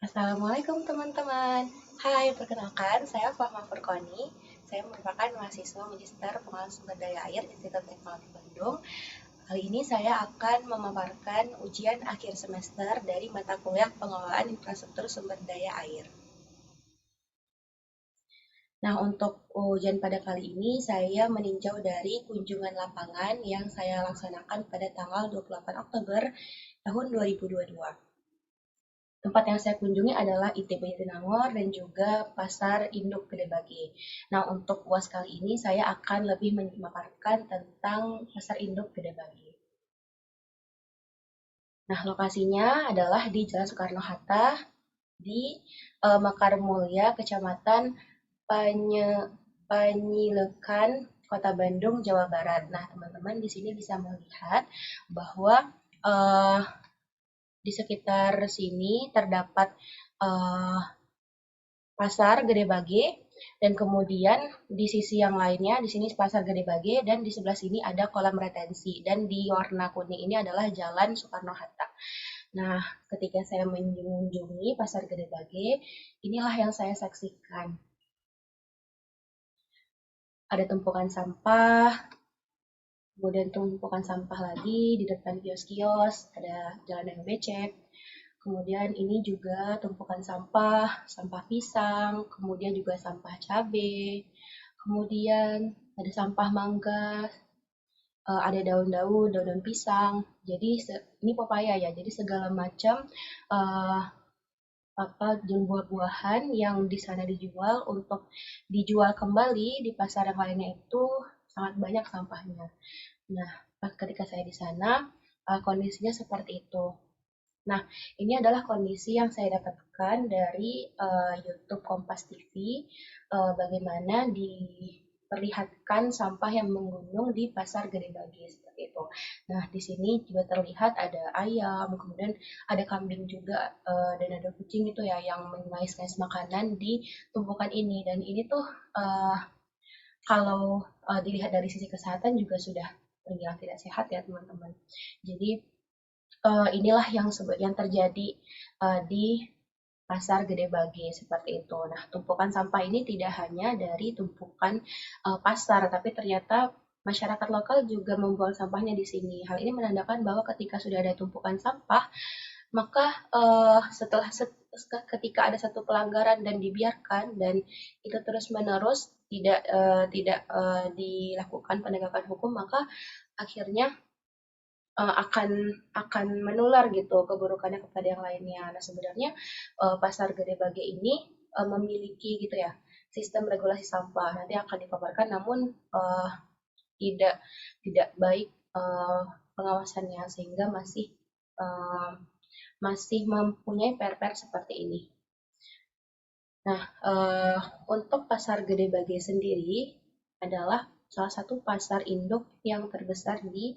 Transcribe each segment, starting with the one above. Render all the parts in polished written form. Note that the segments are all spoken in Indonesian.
Assalamualaikum teman-teman. Hai, perkenalkan saya Fahma Furkoni. Saya merupakan mahasiswa Magister Pengelolaan Sumber Daya Air Institut Teknologi Bandung. Kali ini saya akan memaparkan ujian akhir semester dari mata kuliah Pengelolaan Infrastruktur Sumber Daya Air. Nah, untuk ujian pada kali ini saya meninjau dari kunjungan lapangan yang saya laksanakan pada tanggal 28 Oktober tahun 2022. Tempat yang saya kunjungi adalah ITB Jatinangor dan juga Pasar Induk Gede Bage. Nah, untuk UAS kali ini saya akan lebih memaparkan tentang Pasar Induk Gede Bage. Nah, lokasinya adalah di Jalan Soekarno-Hatta di Mekar Mulya, Kecamatan Panyilekan, Kota Bandung, Jawa Barat. Nah, teman-teman di sini bisa melihat bahwa uh, di sekitar sini terdapat uh, Pasar Gede Bage, dan kemudian di sisi yang lainnya di sini Pasar Gede Bage dan di sebelah sini ada kolam retensi dan di warna kuning ini adalah Jalan Soekarno-Hatta. Nah, ketika saya mengunjungi Pasar Gede Bage, inilah yang saya saksikan. Ada tumpukan sampah, kemudian tumpukan sampah lagi di depan kios-kios, ada jalan yang becek. Kemudian ini juga tumpukan sampah, sampah pisang, kemudian juga sampah cabai, kemudian ada sampah mangga, ada daun-daun, daun-daun pisang. Jadi ini pepaya ya. Jadi segala macam uh, apa buah-buahan yang di sana dijual untuk dijual kembali di pasar yang lainnya itu sangat banyak sampahnya. Nah, pas ketika saya di sana kondisinya seperti itu. Nah, ini adalah kondisi yang saya dapatkan dari YouTube Kompas TV, bagaimana diperlihatkan sampah yang menggunung di Pasar Gede Bage seperti itu. Nah, di sini juga terlihat ada ayam, kemudian ada kambing juga, dan ada kucing itu ya yang mengais-ngais makanan di tumpukan ini. Dan ini tuh kalau dilihat dari sisi kesehatan juga sudah terbilang tidak sehat ya teman-teman. Jadi inilah yang terjadi di Pasar Gede Bage seperti itu. Nah, tumpukan sampah ini tidak hanya dari tumpukan pasar, tapi ternyata masyarakat lokal juga membuang sampahnya di sini. Hal ini menandakan bahwa ketika sudah ada tumpukan sampah, maka ketika ada satu pelanggaran dan dibiarkan dan itu terus-menerus tidak dilakukan penegakan hukum, maka akhirnya akan menular gitu keburukannya kepada yang lainnya. Nah, sebenarnya Pasar Gede Bage ini memiliki gitu ya sistem regulasi sampah. Nanti akan dipaparkan, namun tidak tidak baik pengawasannya sehingga uh, masih mempunyai PR-PR seperti ini. Nah, untuk Pasar Gede Bage sendiri adalah salah satu pasar induk yang terbesar di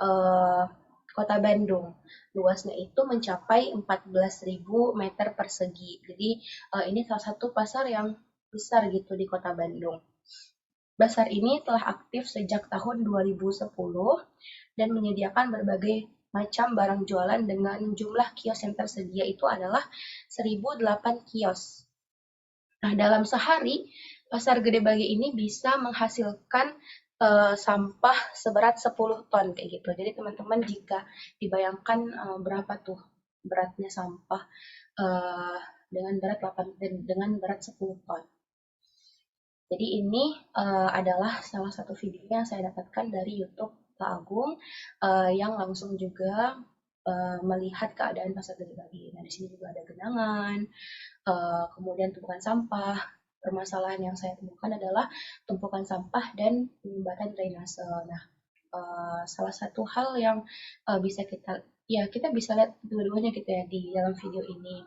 uh, Kota Bandung. Luasnya itu mencapai 14.000 meter persegi. Jadi ini salah satu pasar yang besar gitu di Kota Bandung. Pasar ini telah aktif sejak tahun 2010 dan menyediakan berbagai macam barang jualan dengan jumlah kios yang tersedia itu adalah 1.008 kios. Nah, dalam sehari, Pasar Gede Bage ini bisa menghasilkan sampah seberat 10 ton kayak gitu. Jadi teman-teman jika dibayangkan berapa tuh beratnya sampah uh, dengan berat 10 ton. Jadi ini adalah salah satu video yang saya dapatkan dari YouTube Pak Agung yang langsung juga melihat keadaan Pasar Gede Bage. Nah, di sini juga ada genangan, kemudian tumpukan sampah. Permasalahan yang saya temukan adalah tumpukan sampah dan penyumbatan drainase. Nah, salah satu hal yang bisa kita bisa lihat dua-duanya gitu ya di dalam video ini.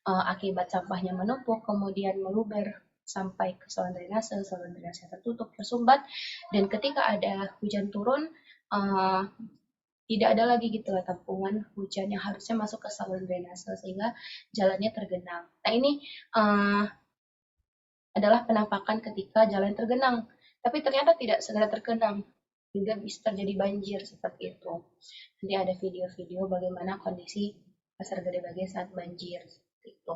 Akibat sampahnya menumpuk, kemudian meluber sampai ke saluran drainase tertutup, tersumbat, dan ketika ada hujan turun, tidak ada lagi gitu lah tampungan hujan yang harusnya masuk ke saluran drainase sehingga jalannya tergenang. Nah, ini adalah penampakan ketika jalan tergenang, tapi ternyata tidak segera tergenang, juga bisa terjadi banjir seperti itu. Nanti ada video-video bagaimana kondisi Pasar Gede Bage saat banjir seperti itu.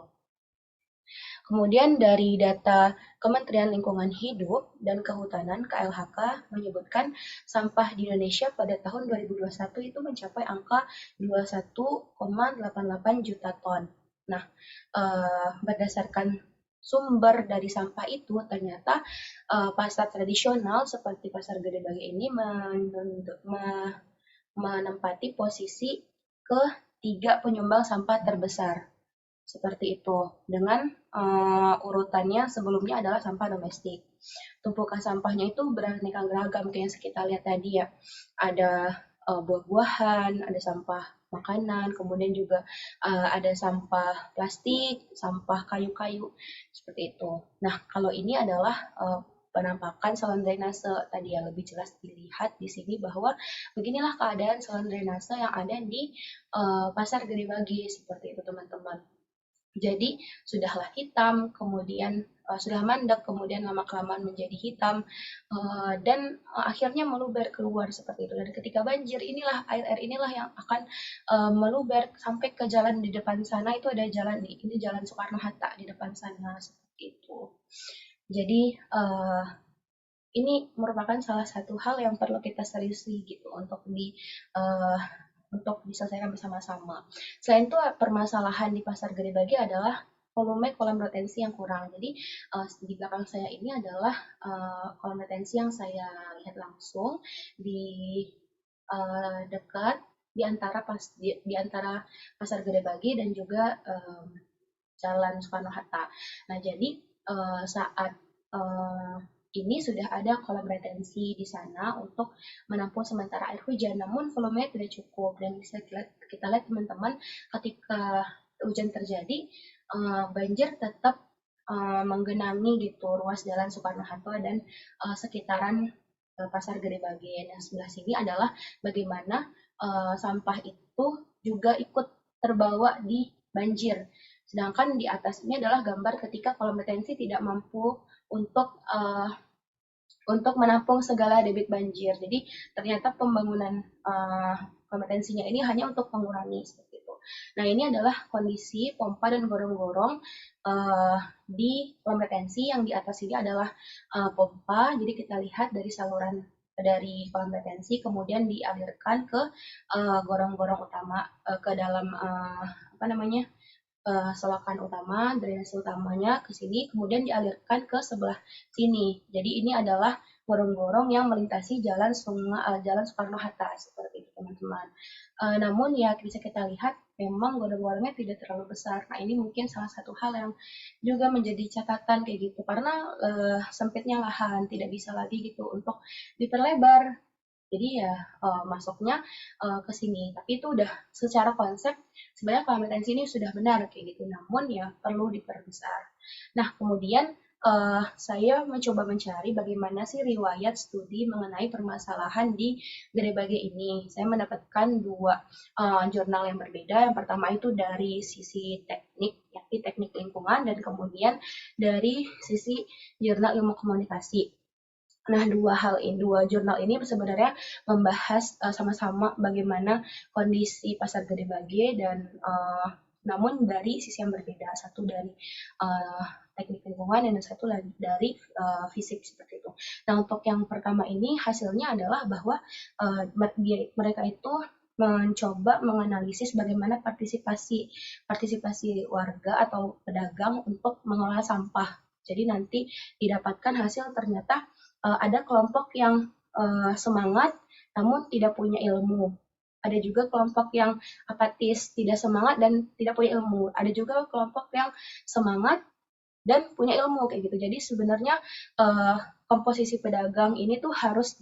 Kemudian dari data Kementerian Lingkungan Hidup dan Kehutanan (KLHK) menyebutkan sampah di Indonesia pada tahun 2021 itu mencapai angka 21,88 juta ton. Nah, berdasarkan sumber dari sampah itu ternyata pasar tradisional seperti Pasar Gede Bage ini menempati posisi ketiga penyumbang sampah terbesar seperti itu. Dengan urutannya sebelumnya adalah sampah domestik. Tumpukan sampahnya itu beraneka beragam kayak yang kita lihat tadi ya. Ada buah-buahan, ada sampah makanan, kemudian juga ada sampah plastik, sampah kayu-kayu seperti itu. Nah, kalau ini adalah penampakan saluran drainase tadi yang lebih jelas dilihat di sini bahwa beginilah keadaan saluran drainase yang ada di Pasar Gede Bage seperti itu teman-teman. Jadi sudahlah hitam, kemudian sudah mandek, kemudian lama-kelamaan menjadi hitam, dan akhirnya meluber keluar seperti itu. Dan ketika banjir inilah air-air inilah yang akan meluber sampai ke jalan di depan sana itu ada jalan nih, ini Jalan Soekarno Hatta di depan sana seperti itu. Jadi ini merupakan salah satu hal yang perlu kita seriusi gitu uh, untuk diselesaikan bersama-sama. Selain itu permasalahan di Pasar Gede Bage adalah volume kolam retensi yang kurang. Jadi di belakang saya ini adalah kolam retensi yang saya lihat langsung di dekat di antara Pasar Gede Bage dan juga Jalan Soekarno Hatta. Nah, jadi saat uh, ini sudah ada kolam retensi di sana untuk menampung sementara air hujan, namun volumenya tidak cukup dan bisa kita lihat teman-teman ketika hujan terjadi banjir tetap menggenangi gitu ruas Jalan Soekarno Hatta dan sekitaran Pasar Gede Bage. Yang sebelah sini adalah bagaimana sampah itu juga ikut terbawa di banjir. Sedangkan di atas ini adalah gambar ketika kolam retensi tidak mampu untuk untuk menampung segala debit banjir. Jadi ternyata pembangunan kompetensinya ini hanya untuk mengurangi seperti itu. Nah, ini adalah kondisi pompa dan gorong-gorong di kompetensi. Yang di atas ini adalah pompa. Jadi kita lihat dari saluran dari kolam retensi kemudian dialirkan ke gorong-gorong utama ke dalam apa namanya selokan utama, drainase utamanya ke sini, kemudian dialirkan ke sebelah sini. Jadi ini adalah gorong-gorong yang melintasi Jalan Soekarno-Hatta seperti itu teman-teman. Namun ya bisa kita lihat memang gorong-gorongnya tidak terlalu besar. Nah ini mungkin salah satu hal yang juga menjadi catatan kayak gitu karena sempitnya lahan tidak bisa lagi gitu untuk diperlebar. Jadi ya masuknya ke sini. Tapi itu udah secara konsep sebenarnya kompetensi ini sudah benar kayak gitu. Namun ya perlu diperbesar. Nah kemudian saya mencoba mencari bagaimana sih riwayat studi mengenai permasalahan di Gede Bage ini. Saya mendapatkan dua jurnal yang berbeda. Yang pertama itu dari sisi teknik, yakni teknik lingkungan, dan kemudian dari sisi jurnal ilmu komunikasi. Nah, dua jurnal ini sebenarnya membahas sama-sama bagaimana kondisi Pasar Gede Bage dan namun dari sisi yang berbeda. Satu dari teknik lingkungan dan satu lagi dari fisik seperti itu. Nah, untuk yang pertama ini hasilnya adalah bahwa mereka itu mencoba menganalisis bagaimana partisipasi warga atau pedagang untuk mengolah sampah. Jadi nanti didapatkan hasil ternyata ada kelompok yang semangat namun tidak punya ilmu. Ada juga kelompok yang apatis, tidak semangat dan tidak punya ilmu. Ada juga kelompok yang semangat dan punya ilmu kayak gitu. Jadi sebenarnya komposisi pedagang ini tuh harus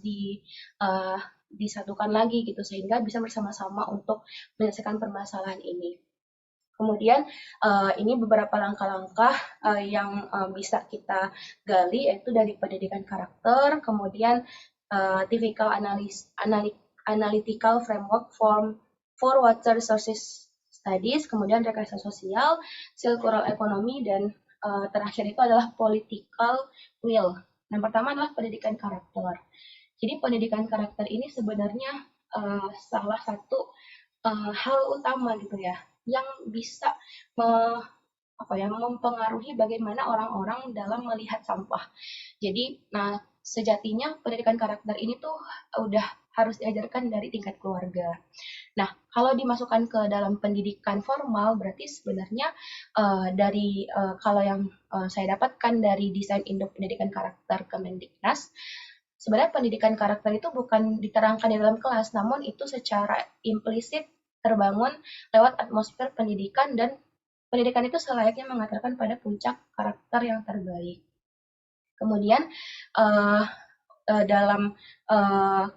disatukan lagi gitu sehingga bisa bersama-sama untuk menyelesaikan permasalahan ini. Kemudian ini beberapa langkah-langkah yang bisa kita gali yaitu dari pendidikan karakter, kemudian typical analytical framework for water resources studies, kemudian rekayasa sosial, circular economy, dan terakhir itu adalah political will. Yang pertama adalah pendidikan karakter. Jadi pendidikan karakter ini sebenarnya salah satu hal utama gitu ya yang bisa mempengaruhi bagaimana orang-orang dalam melihat sampah. Jadi, nah sejatinya pendidikan karakter ini tuh udah harus diajarkan dari tingkat keluarga. Nah, kalau dimasukkan ke dalam pendidikan formal, berarti sebenarnya kalau yang saya dapatkan dari desain induk pendidikan karakter Kemendiknas, sebenarnya pendidikan karakter itu bukan diterangkan di dalam kelas, namun itu secara implisit terbangun lewat atmosfer pendidikan, dan pendidikan itu selayaknya mengatakan pada puncak karakter yang terbaik. Kemudian uh, dalam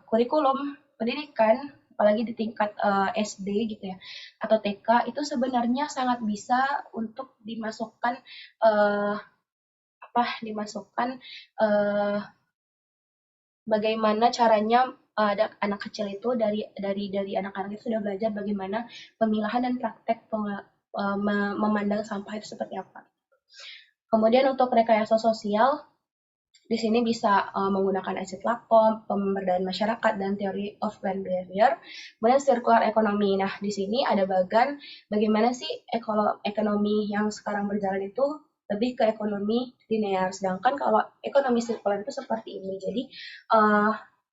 kurikulum pendidikan, apalagi di tingkat SD gitu ya, atau TK, itu sebenarnya sangat bisa untuk dimasukkan uh, uh, bagaimana caranya ada anak kecil itu dari anak-anak itu sudah belajar bagaimana pemilahan dan praktek memandang sampah itu seperti apa. Kemudian untuk rekayasa sosial, di sini bisa menggunakan exit lakom, pemberdayaan masyarakat, dan teori of land behavior. Kemudian circular economy. Nah, di sini ada bagan bagaimana sih ekonomi yang sekarang berjalan itu lebih ke ekonomi linear. Sedangkan kalau ekonomi sirkular itu seperti ini. Jadi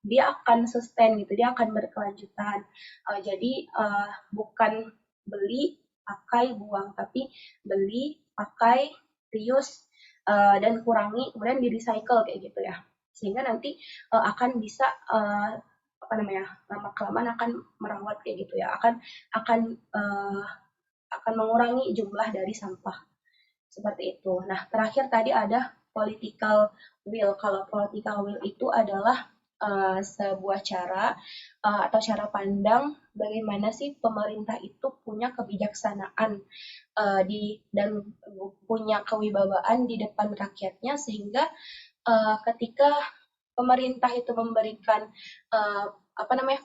dia akan sustain gitu, dia akan berkelanjutan. Jadi bukan beli, pakai, buang, tapi beli, pakai, reuse, dan kurangi, kemudian di recycle kayak gitu ya, sehingga nanti akan bisa lama kelamaan akan merawat kayak gitu ya, akan uh, akan mengurangi jumlah dari sampah seperti itu. Nah, terakhir tadi ada political will. Kalau political will itu adalah sebuah cara atau cara pandang bagaimana sih pemerintah itu punya kebijaksanaan dan punya kewibawaan di depan rakyatnya, sehingga ketika pemerintah itu memberikan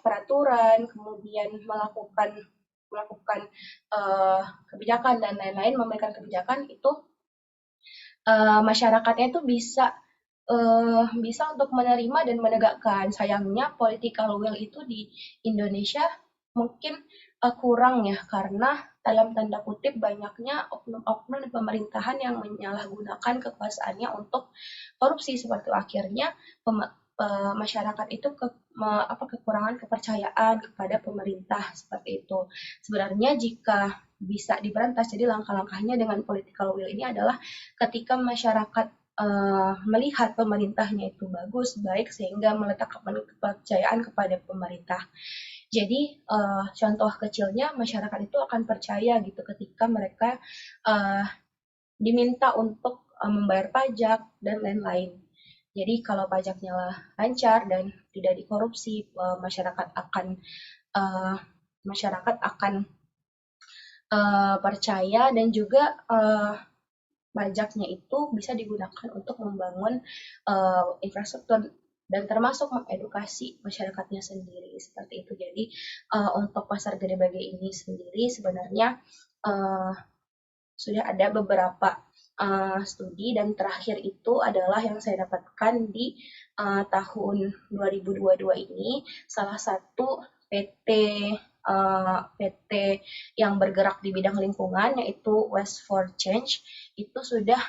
peraturan, kemudian melakukan kebijakan dan lain-lain, memberikan kebijakan itu masyarakatnya itu bisa untuk menerima dan menegakkan. Sayangnya political will itu di Indonesia mungkin kurang ya, karena dalam tanda kutip banyaknya oknum-oknum pemerintahan yang menyalahgunakan kekuasaannya untuk korupsi, seperti akhirnya masyarakat itu kekurangan kepercayaan kepada pemerintah seperti itu. Sebenarnya jika bisa diberantas, jadi langkah-langkahnya dengan political will ini adalah ketika masyarakat melihat pemerintahnya itu bagus, baik, sehingga meletakkan kepercayaan kepada pemerintah. Jadi contoh kecilnya masyarakat itu akan percaya gitu ketika mereka diminta untuk membayar pajak dan lain-lain. Jadi kalau pajaknya lancar dan tidak dikorupsi, masyarakat akan percaya, dan juga pajaknya itu bisa digunakan untuk membangun infrastruktur dan termasuk mengedukasi masyarakatnya sendiri seperti itu. Jadi untuk Pasar Gede Bage ini sendiri sebenarnya sudah ada beberapa studi, dan terakhir itu adalah yang saya dapatkan di tahun 2022 ini. Salah satu PT yang bergerak di bidang lingkungan, yaitu Waste for Change, itu sudah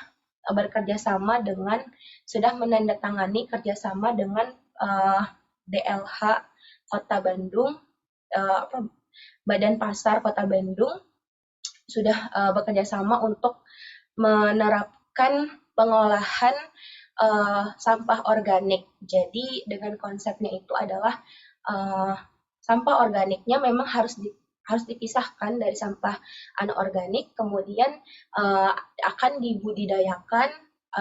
menandatangani kerjasama dengan DLH Kota Bandung, Badan Pasar Kota Bandung, sudah bekerja sama untuk menerapkan pengolahan sampah organik. Jadi dengan konsepnya itu adalah sampah organiknya memang harus dipisahkan dari sampah anorganik, kemudian akan dibudidayakan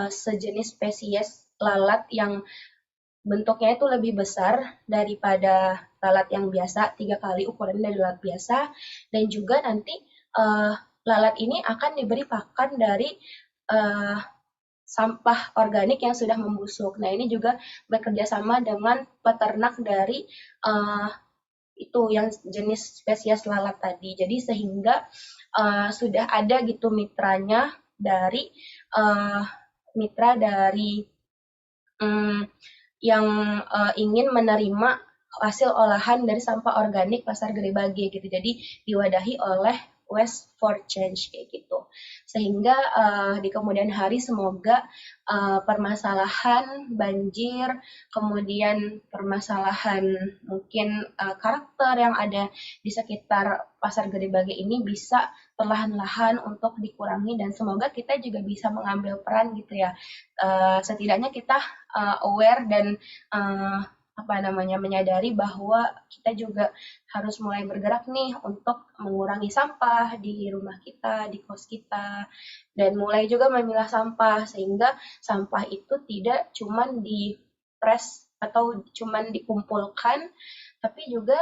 sejenis spesies lalat yang bentuknya itu lebih besar daripada lalat yang biasa, 3 kali ukuran dari lalat biasa, dan juga nanti lalat ini akan diberi pakan dari sampah organik yang sudah membusuk. Nah, ini juga bekerja sama dengan peternak dari itu yang jenis spesies lalat tadi. Jadi sehingga sudah ada gitu mitranya dari yang ingin menerima hasil olahan dari sampah organik Pasar Gede Bage gitu. Jadi diwadahi oleh Waste for Change kayak gitu. sehingga di kemudian hari semoga permasalahan banjir, kemudian permasalahan mungkin karakter yang ada di sekitar Pasar Gede Bage ini bisa perlahan-lahan untuk dikurangi, dan semoga kita juga bisa mengambil peran gitu ya. Setidaknya kita aware dan apa namanya, menyadari bahwa kita juga harus mulai bergerak nih untuk mengurangi sampah di rumah kita, di kos kita, dan mulai juga memilah sampah sehingga sampah itu tidak cuman dipres atau cuman dikumpulkan, tapi juga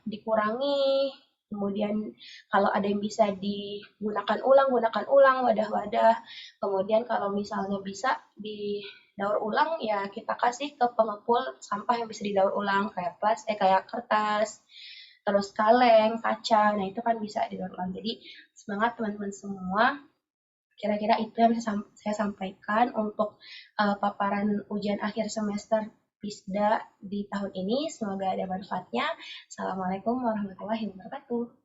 dikurangi. Kemudian kalau ada yang bisa digunakan ulang, gunakan ulang wadah-wadah. Kemudian kalau misalnya bisa didaur ulang, ya kita kasih ke pengepul sampah yang bisa didaur ulang, kayak kayak kertas, terus kaleng, kaca. Nah, itu kan bisa didaur ulang. Jadi semangat teman-teman semua. Kira-kira itu yang bisa saya sampaikan untuk paparan ujian akhir semester PISDA di tahun ini. Semoga ada manfaatnya. Assalamualaikum warahmatullahi wabarakatuh.